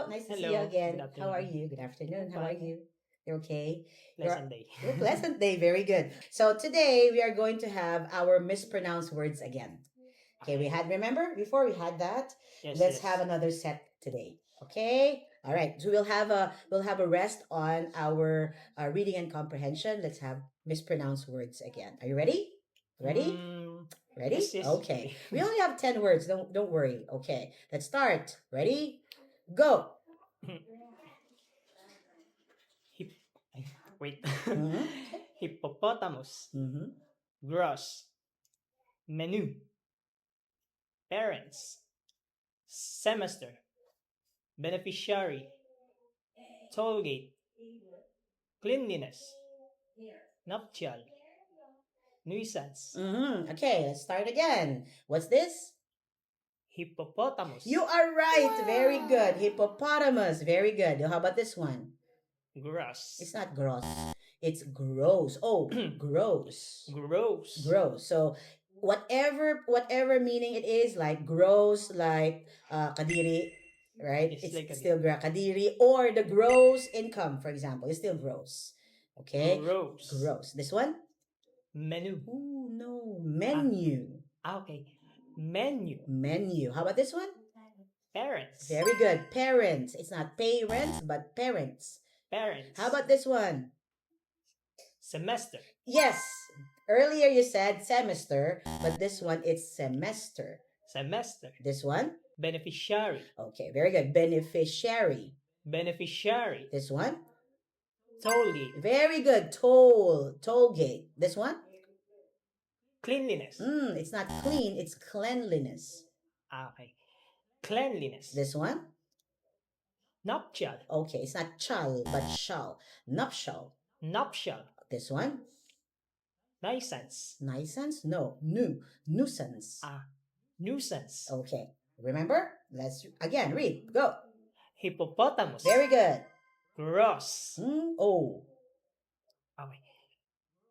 Nice to see you Hello. again. Good How are afternoon. you? Good afternoon. How are Fine. you? You're okay? Pleasant day. You're pleasant day. Very good. So today we are going to have our mispronounced words again. Okay, we had, remember before we had that? Yes, Let's yes. have another set today. Okay? All right. So we'll have a rest on our reading and comprehension. Let's have mispronounced words again. Are you ready? Ready? Ready? Yes, yes. Okay. Ready. We only have 10 words. Don't worry. Okay. Let's start. Ready? Go. Hip. Wait. Mm-hmm. Hippopotamus. Mm-hmm. Gross. Menu. Parents. Semester. Beneficiary. Tollgate. Cleanliness. Nuptial. Nuisance. Mm-hmm. Okay, let's start again. What's this? Hippopotamus. You are right. Wow. Very good. Hippopotamus. Very good. How about this one? Gross. It's not gross. It's gross. Oh, gross. Gross. Gross. So whatever meaning it is, like gross, like kadiri, right? It's It's like still kadiri, or the gross income, for example, is still gross. Okay? Gross. Gross. This one? Menu. Oh no, menu. Okay. Menu. Menu. How about this one? Parents. Very good. Parents. It's not parents, but parents. Parents. How about this one? Semester. Yes. Earlier you said semester, but this one it's semester. Semester. This one? Beneficiary. Okay, very good. Beneficiary. Beneficiary. This one? Tollgate. Very good. Toll gate. This one? Cleanliness. It's not clean, it's cleanliness. Okay. Cleanliness. This one? Nuptial. Okay, it's not chal, but shall. Nuptial. Nuptial. This one? Nuisance. Nuisance? No. Nuisance. Nuisance. Okay. Remember? Let's again read. Go. Hippopotamus. Very good. Gross. Oh. Okay.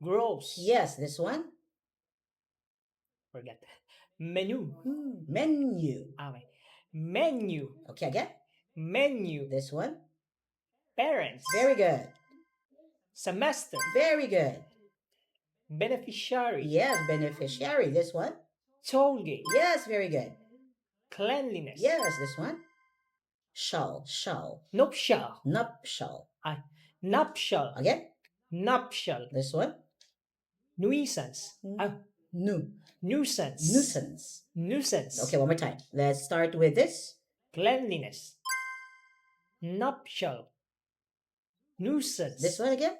Gross. Yes, this one? Forget. Menu. Menu. Okay. Menu. Okay, again. Menu. This one? Parents. Very good. Semester. Very good. Beneficiary. Yes, beneficiary. This one? Tollgate. Yes, very good. Cleanliness. Yes, this one? Shall. Nuptial. Nuptial. Nuptial. Again? Nuptial. This one? Nuisance. Nuisance. Nuisance. Okay, one more time. Let's start with this. Cleanliness. Nuptial. Nuisance. This one again?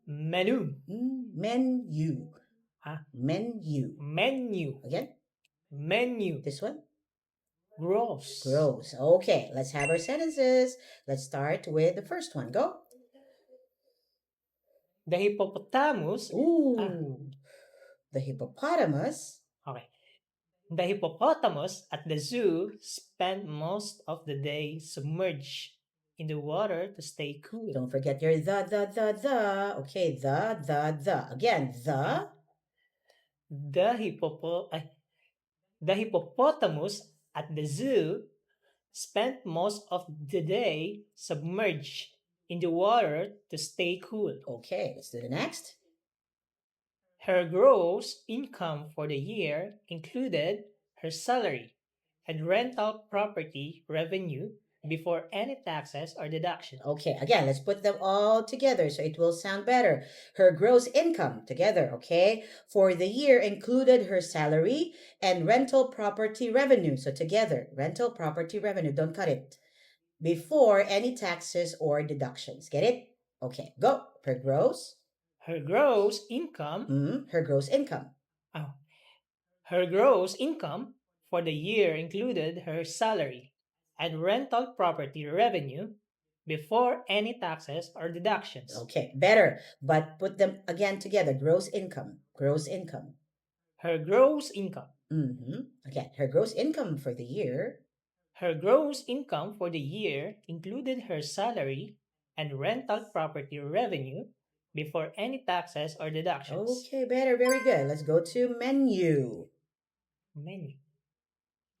Menu. Menu. Menu. Menu. Again? Menu. This one? Gross. Gross. Okay, let's have our sentences. Let's start with the first one. Go. The hippopotamus. The hippopotamus. Okay. The hippopotamus at the zoo spent most of the day submerged in the water to stay cool. Don't forget your the. Okay, the. Again, the. The hippopotamus at the zoo spent most of the day submerged in the water to stay cool. Okay, let's do the next. Her gross income for the year included her salary and rental property revenue before any taxes or deductions. Okay, again, let's put them all together so it will sound better. Her gross income together, okay, for the year included her salary and rental property revenue. So together, rental property revenue, don't cut it, before any taxes or deductions. Get it? Okay, go. Her gross income. Her gross income. Her gross income for the year included her salary and rental property revenue before any taxes or deductions. Okay, better, but put them again together. Gross income. Her gross income. Okay, her gross income for the year. Her gross income for the year included her salary and rental property revenue before any taxes or deductions. Okay, better, very good. Let's go to menu.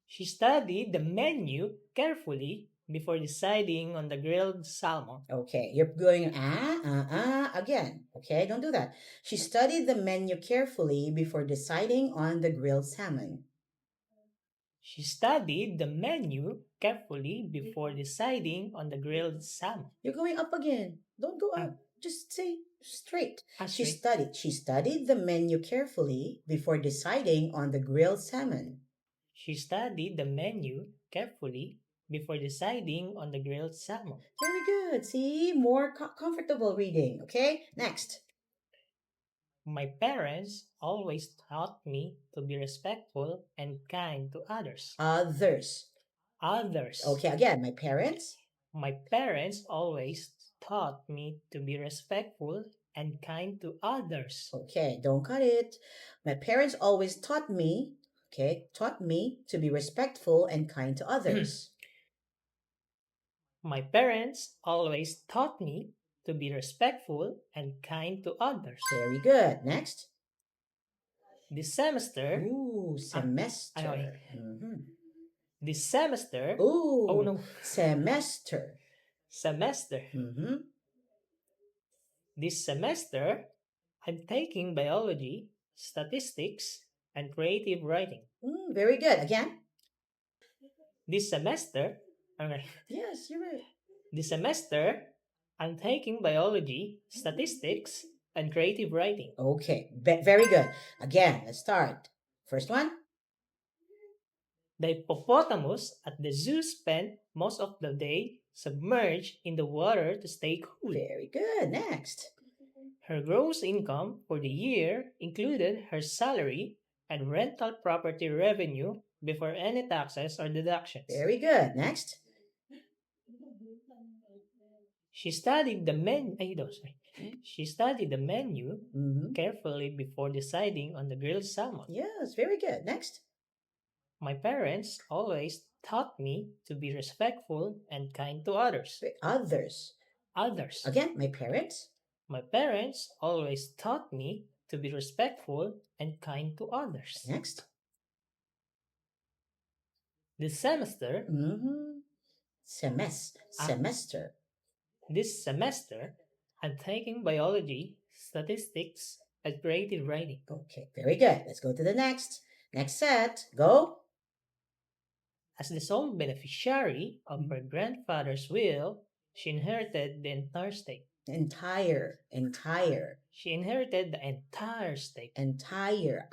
She studied the menu carefully before deciding on the grilled salmon. Okay, you're going again. Okay, don't do that. She studied the menu carefully before deciding on the grilled salmon. She studied the menu carefully before deciding on the grilled salmon. You're going up again. Don't go up. Just say straight. Straight. She studied the menu carefully before deciding on the grilled salmon. She studied the menu carefully before deciding on the grilled salmon. Very good. See, more comfortable reading. Okay, next. My parents always taught me to be respectful and kind to others. Others. Others. Okay, again, my parents. My parents always taught me to be respectful and kind to others. Okay, don't cut it. My parents always taught me, taught me to be respectful and kind to others. My parents always taught me to be respectful and kind to others. Very good. Next. This semester. Ooh, semester. This semester. Ooh, oh no. Semester. Semester. This semester, I'm taking biology, statistics, and creative writing. Very good. Again. This semester. Okay. Yes, you're right. This semester, I'm taking biology, statistics, and creative writing. Okay, very good. Again, let's start. First one. The hippopotamus at the zoo spent most of the day submerged in the water to stay cool. Very good. Next. Her gross income for the year included her salary and rental property revenue before any taxes or deductions. Very good. Next. She studied the She studied the menu carefully before deciding on the grilled salmon. Yes, very good. Next. My parents always taught me to be respectful and kind to others. Others. Others. Again, my parents. My parents always taught me to be respectful and kind to others. Next. This semester. Semester. This semester, I'm taking biology, statistics, and creative writing. Okay, very good. Let's go to the next. Next set. Go. As the sole beneficiary of her grandfather's will, she inherited the entire estate. Entire. She inherited the entire estate. Entire.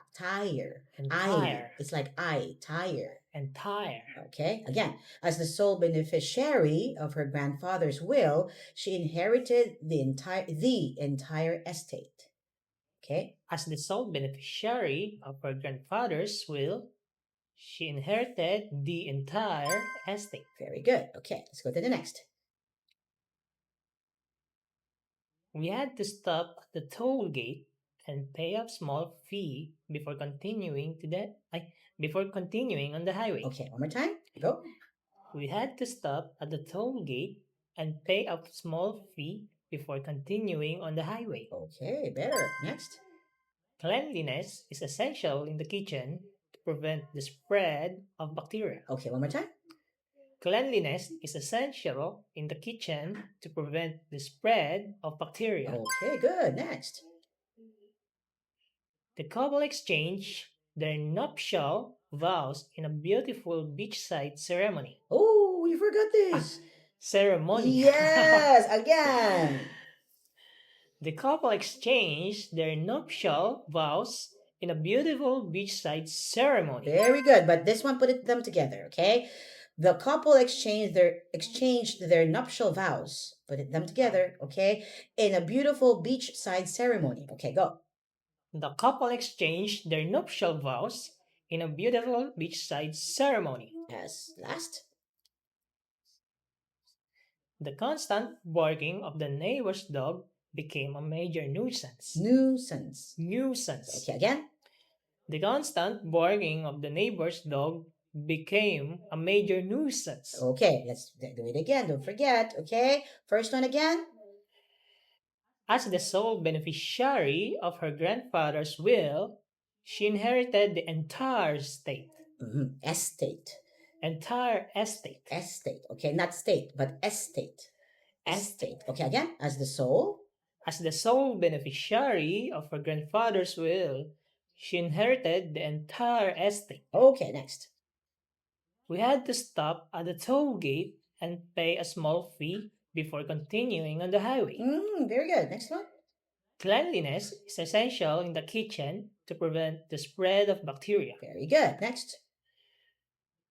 It's like tire. Entire. Okay, again, as the sole beneficiary of her grandfather's will, she inherited the entire estate. Okay? As the sole beneficiary of her grandfather's will, she inherited the entire estate. Very good. Okay, let's go to the next. We had to stop at the toll gate and pay a small fee before continuing on the highway. Okay, one more time. Go. We had to stop at the toll gate and pay a small fee before continuing on the highway. Okay, better. Next. Cleanliness is essential in the kitchen to prevent the spread of bacteria. Okay, one more time. Cleanliness is essential in the kitchen to prevent the spread of bacteria. Okay, good. Next. The couple exchanged their nuptial vows in a beautiful beachside ceremony. Oh, we forgot this. Ceremony. Yes, again. The couple exchanged their nuptial vows in a beautiful beachside ceremony. Very good, but this one put them together, okay? The couple exchanged their nuptial vows, put them together, okay? In a beautiful beachside ceremony. Okay, go. The couple exchanged their nuptial vows in a beautiful beachside ceremony. Yes, last. The constant barking of the neighbor's dog became a major nuisance. Nuisance. Okay, again. The constant barking of the neighbor's dog became a major nuisance. Okay, let's do it again. Don't forget, okay? First one again. As the sole beneficiary of her grandfather's will, she inherited the entire estate. Estate. entire estate. Estate. Okay, not state, but estate. Estate. Estate. Okay, again, as the sole. As the sole beneficiary of her grandfather's will, she inherited the entire estate. Okay, next. We had to stop at the toll gate and pay a small fee before continuing on the highway. Very good. Next one. Cleanliness is essential in the kitchen to prevent the spread of bacteria. Very good. Next.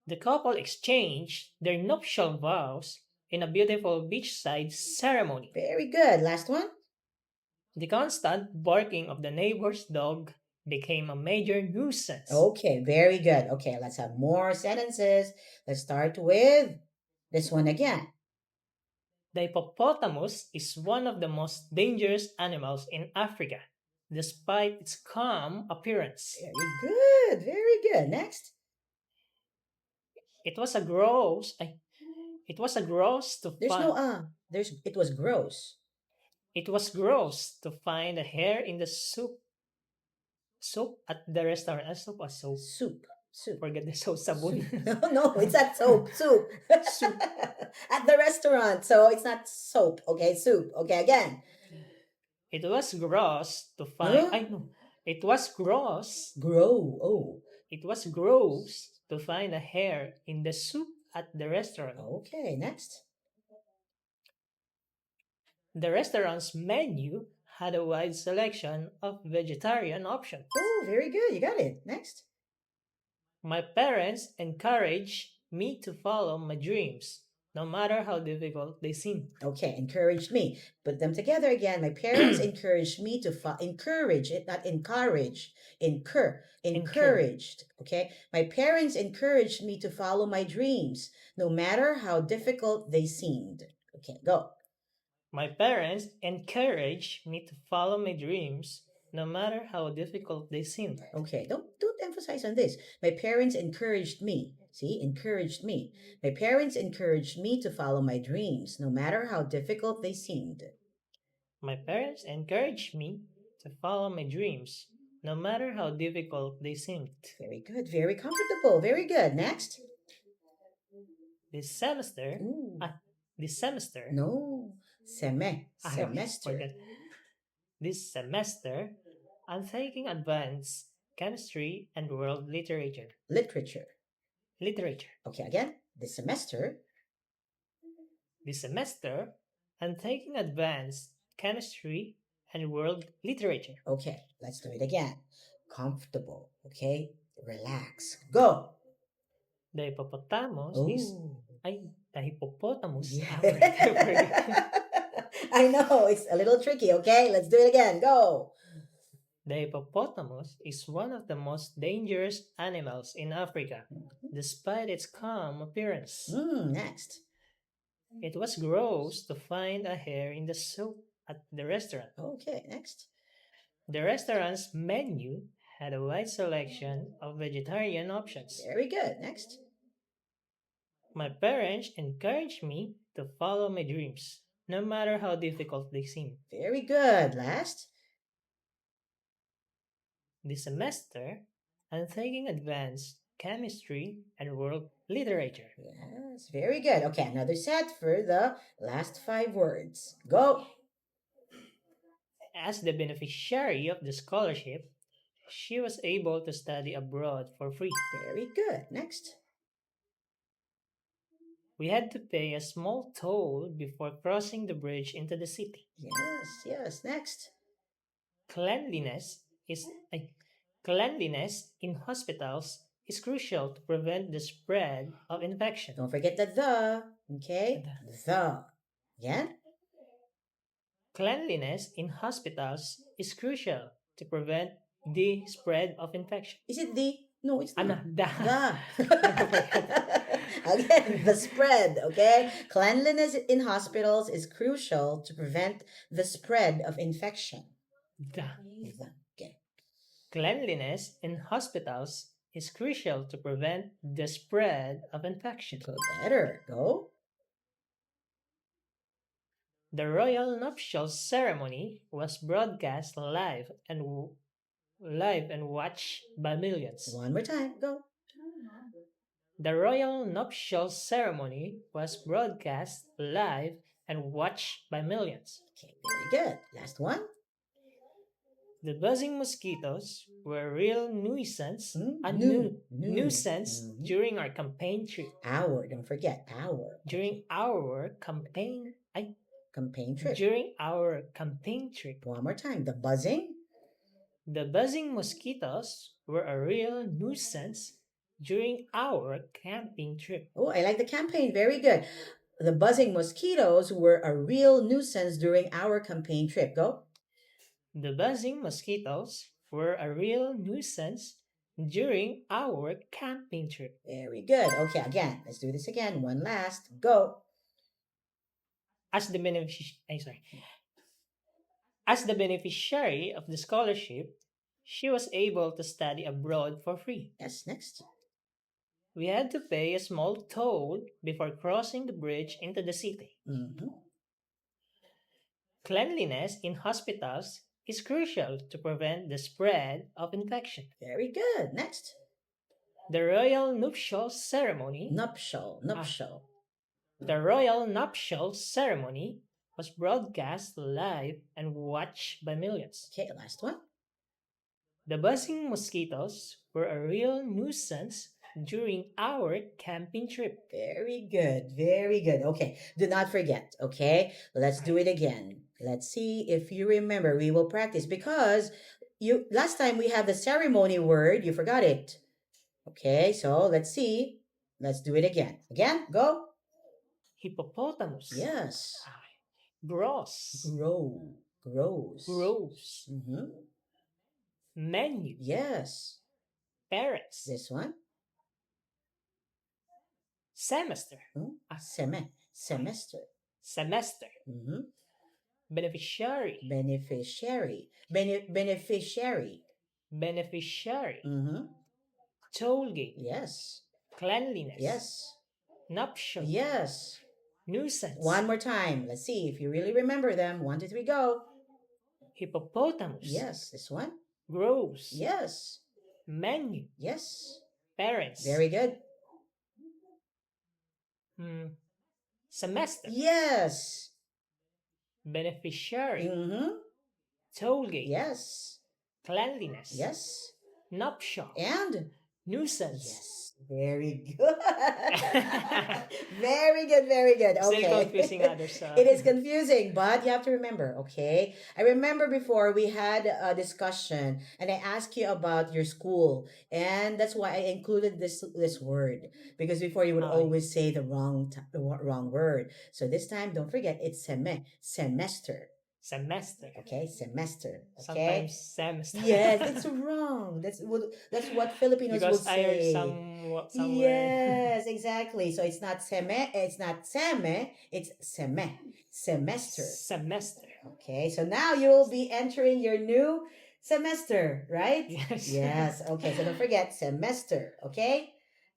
The couple exchanged their nuptial vows in a beautiful beachside ceremony. Very good. Last one. The constant barking of the neighbor's dog became a major nuisance. Okay, very good. Okay, let's have more sentences. Let's start with this one again. The hippopotamus is one of the most dangerous animals in Africa, despite its calm appearance. Very good. Very good. Next. It was a gross. It was a gross to There's find. no it was gross. It was gross to find a hair in the soup. Soup at the restaurant. Soup or soap. Soup. Forget the soap sabon. No, it's not soap. Soup. Soup. At the restaurant. So it's not soap. Okay, soup. Okay, again. It was gross to find. Huh? I know. It was gross. Grow. Oh. It was gross to find a hair in the soup at the restaurant. Okay, next. The restaurant's menu had a wide selection of vegetarian options. Oh, very good. You got it. Next. My parents encouraged me to follow my dreams, no matter how difficult they seem. Okay, encouraged me. Put them together again. My parents encouraged me to encourage it, not encourage. Encouraged. Okay. My parents encouraged me to follow my dreams, no matter how difficult they seemed. Okay, go. My parents encouraged me to follow my dreams, no matter how difficult they seemed. Okay, don't emphasize on this. My parents encouraged me. See, encouraged me. My parents encouraged me to follow my dreams, no matter how difficult they seemed. My parents encouraged me to follow my dreams, no matter how difficult they seemed. Very good, very comfortable, very good. Next. This semester, Ooh. this semester, No, semester. forget. This semester, I'm taking advanced chemistry and world literature. Literature. Okay, again, this semester. This semester, I'm taking advanced chemistry and world literature. Okay, let's do it again. Comfortable, okay? Relax. Go. The hippopotamus is Ooh. the hippopotamus. Yeah. Forget. I know, it's a little tricky, okay? Let's do it again. Go. The hippopotamus is one of the most dangerous animals in Africa, despite its calm appearance. Next. It was gross to find a hair in the soup at the restaurant. Okay, next. The restaurant's menu had a wide selection of vegetarian options. Very good. Next. My parents encouraged me to follow my dreams, no matter how difficult they seem. Very good. Last. This semester, I'm taking advanced chemistry and world literature. Yes, very good. Okay, another set for the last 5 words. Go. As the beneficiary of the scholarship, she was able to study abroad for free. Very good. Next. We had to pay a small toll before crossing the bridge into the city. Yes. Next. Cleanliness in hospitals is crucial to prevent the spread of infection. Don't forget the. Okay? The. Again? Cleanliness in hospitals is crucial to prevent the spread of infection. Is it the? No, it's not. The. Again, the spread, okay? Cleanliness in hospitals is crucial to prevent the spread of infection. The. Okay. Cleanliness in hospitals is crucial to prevent the spread of infection. Go better. Go. The royal nuptial ceremony was broadcast live and watched by millions. One more time. Go. The royal nuptial ceremony was broadcast live and watched by millions. Okay, very good. Last one. The buzzing mosquitoes were a real nuisance, Mhm. during our campaign trip. Our, don't forget, our. During Okay. our campaign, Campaign trip. during our campaign trip, One more time. The buzzing. the buzzing mosquitoes were a real nuisance during our camping trip. Oh, I like the campaign. Very good. The buzzing mosquitoes were a real nuisance during our campaign trip. Go. The buzzing mosquitoes were a real nuisance during our camping trip. Very good. Okay, again. Let's do this again. One last. Go. As the as the beneficiary of the scholarship, she was able to study abroad for free. Yes, next. We had to pay a small toll before crossing the bridge into the city. Mm-hmm. Cleanliness in hospitals is crucial to prevent the spread of infection. Very good. Next. The royal nuptial ceremony Nuptial. The royal nuptial ceremony was broadcast live and watched by millions. Okay, last one. The buzzing mosquitoes were a real nuisance during our camping trip. Very good. Very good. Okay, do not forget. Okay, let's do it again. Let's see if you remember. We will practice because you last time we had the ceremony word, you forgot it. Okay, so let's see. Let's do it again. Again, go. Hippopotamus. Yes. Gross. Grow. Grows. Grows. Mm-hmm. Menu. Yes. Parents. This one. Semester. Semester. Semester. Mm-hmm. Beneficiary. Beneficiary. Beneficiary. Mm-hmm. Tollgate. Yes. Cleanliness. Yes. Nuptial. Yes. Nuisance. One more time. Let's see if you really remember them. 1, 2, 3, go. Hippopotamus. Yes. This one. Grows. Yes. Menu. Yes. Parents. Very good. Semester. Yes. Beneficiary. Mm-hmm. Tollgate. Yes. Cleanliness. Yes. Nuptial. And Nuisance. yes. Very good. Very good. Very good. Okay. Still confusing others. It is confusing, but you have to remember, okay? I remember before we had a discussion and I asked you about your school, and that's why I included this word because before you would Okay. always say the wrong word. So this time, don't forget it's semester. Semester. Okay, semester. Okay. Sometimes semester. Yes, it's wrong. That's what Filipinos because would I heard say. somewhere. Yes, exactly. So it's not seme, it's semester. Semester. Okay, so now you will be entering your new semester, right? Yes. Yes. Okay, so don't forget semester, okay?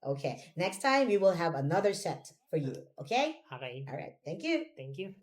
Okay. Next time we will have another set for you, okay? Okay. All right. Thank you. Thank you.